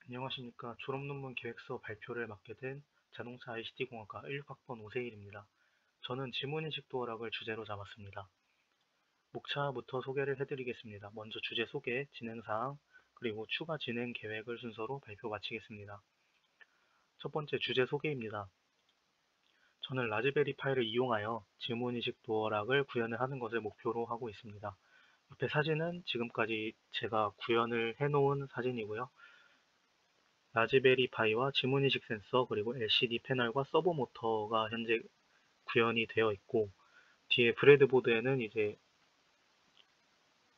안녕하십니까. 졸업논문 계획서 발표를 맡게 된 자동차 ICT공학과 16학번 오세일입니다. 저는 지문인식 도어락을 주제로 잡았습니다. 목차부터 소개를 해드리겠습니다. 먼저 주제 소개, 진행사항, 그리고 추가 진행 계획을 순서로 발표 마치겠습니다. 첫 번째 주제 소개입니다. 저는 라즈베리 파이를 이용하여 지문인식 도어락을 구현을 하는 것을 목표로 하고 있습니다. 옆에 사진은 지금까지 제가 구현을 해놓은 사진이고요. 라즈베리 파이와 지문인식 센서 그리고 LCD 패널과 서버 모터가 현재 구현이 되어 있고, 뒤에 브레드보드에는 이제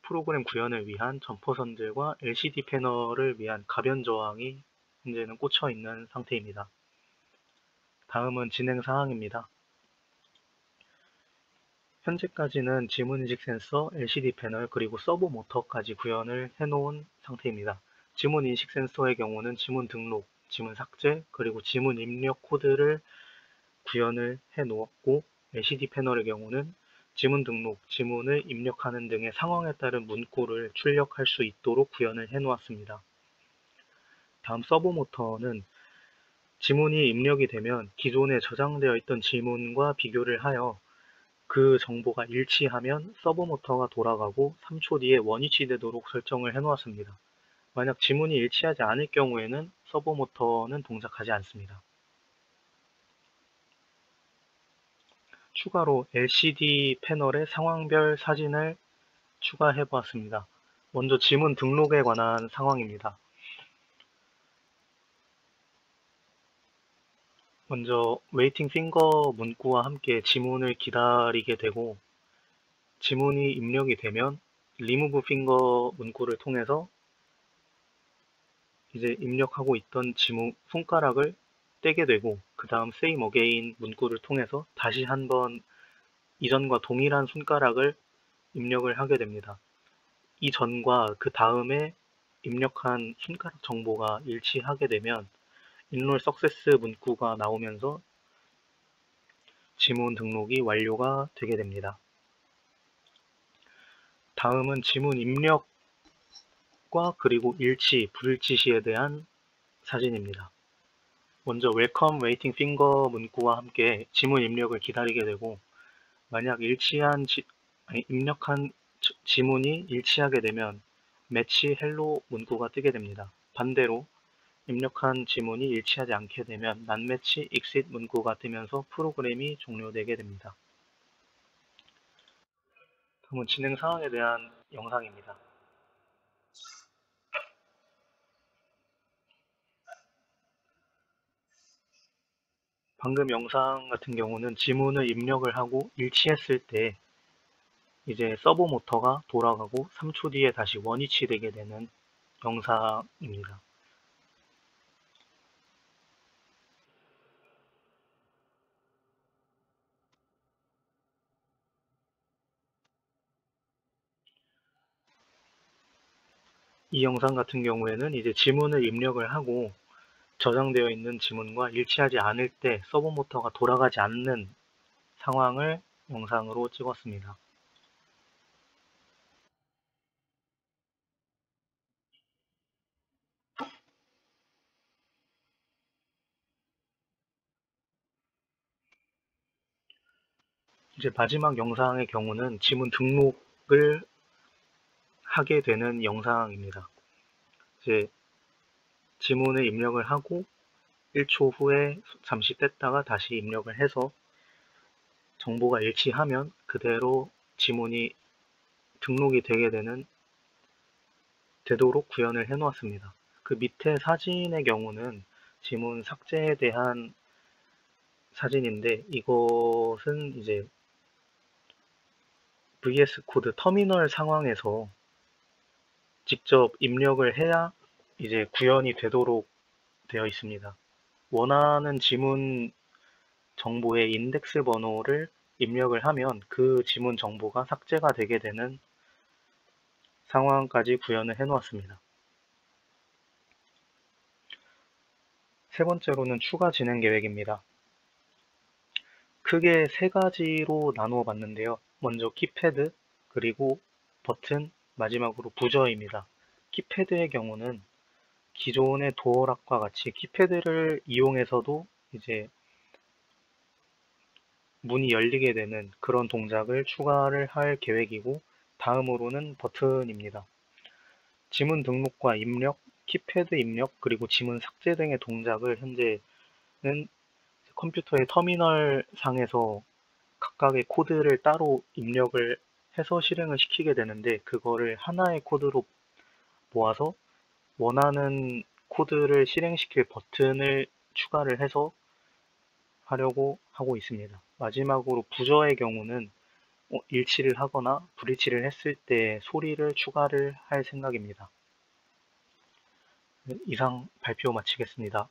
프로그램 구현을 위한 점퍼 선들과 LCD 패널을 위한 가변 저항이 현재는 꽂혀 있는 상태입니다. 다음은 진행 사항입니다. 현재까지는 지문인식 센서, LCD 패널, 그리고 서버 모터까지 구현을 해놓은 상태입니다. 지문 인식 센서의 경우는 지문 등록, 지문 삭제, 그리고 지문 입력 코드를 구현을 해 놓았고, LCD 패널의 경우는 지문 등록, 지문을 입력하는 등의 상황에 따른 문구를 출력할 수 있도록 구현을 해 놓았습니다. 다음 서버 모터는 지문이 입력이 되면 기존에 저장되어 있던 지문과 비교를 하여 그 정보가 일치하면 서버 모터가 돌아가고 3초 뒤에 원위치 되도록 설정을 해 놓았습니다. 만약 지문이 일치하지 않을 경우에는 서버 모터는 동작하지 않습니다. 추가로 LCD 패널에 상황별 사진을 추가해 보았습니다. 먼저 지문 등록에 관한 상황입니다. 먼저 웨이팅 핑거 문구와 함께 지문을 기다리게 되고, 지문이 입력이 되면 리무브 핑거 문구를 통해서 이제 입력하고 있던 지문 손가락을 떼게 되고, 그 다음 same again 문구를 통해서 다시 한번 이전과 동일한 손가락을 입력을 하게 됩니다. 이전과 그 다음에 입력한 손가락 정보가 일치하게 되면 enroll success 문구가 나오면서 지문 등록이 완료가 되게 됩니다. 다음은 지문 입력과 그리고 일치, 불일치 시에 대한 사진입니다. 먼저 welcome waiting finger 문구와 함께 지문 입력을 기다리게 되고, 만약 입력한 지문이 일치하게 되면 match hello 문구가 뜨게 됩니다. 반대로 입력한 지문이 일치하지 않게 되면 not match exit 문구가 뜨면서 프로그램이 종료되게 됩니다. 다음은 진행 사항에 대한 영상입니다. 방금 영상 같은 경우는 지문을 입력을 하고 일치했을 때 이제 서버 모터가 돌아가고 3초 뒤에 다시 원위치 되게 되는 영상입니다. 이 영상 같은 경우에는 이제 지문을 입력을 하고 저장되어 있는 지문과 일치하지 않을 때 서버 모터가 돌아가지 않는 상황을 영상으로 찍었습니다. 이제 마지막 영상의 경우는 지문 등록을 하게 되는 영상입니다. 이제 지문을 입력을 하고 1초 후에 잠시 뗐다가 다시 입력을 해서 정보가 일치하면 그대로 지문이 등록이 되도록 구현을 해 놓았습니다. 그 밑에 사진의 경우는 지문 삭제에 대한 사진인데, 이것은 이제 VS 코드 터미널 상황에서 직접 입력을 해야 이제 구현이 되도록 되어 있습니다. 원하는 지문 정보의 인덱스 번호를 입력을 하면 그 지문 정보가 삭제가 되게 되는 상황까지 구현을 해 놓았습니다. 세 번째로는 추가 진행 계획입니다. 크게 세 가지로 나누어 봤는데요. 먼저 키패드, 그리고 버튼, 마지막으로 부저입니다. 키패드의 경우는 기존의 도어락과 같이 키패드를 이용해서도 이제 문이 열리게 되는 그런 동작을 추가를 할 계획이고, 다음으로는 버튼입니다. 지문 등록과 입력, 키패드 입력, 그리고 지문 삭제 등의 동작을 현재는 컴퓨터의 터미널 상에서 각각의 코드를 따로 입력을 해서 실행을 시키게 되는데, 그거를 하나의 코드로 모아서 원하는 코드를 실행시킬 버튼을 추가를 해서 하려고 하고 있습니다. 마지막으로 부저의 경우는 일치를 하거나 불일치를 했을 때 소리를 추가를 할 생각입니다. 네, 이상 발표 마치겠습니다.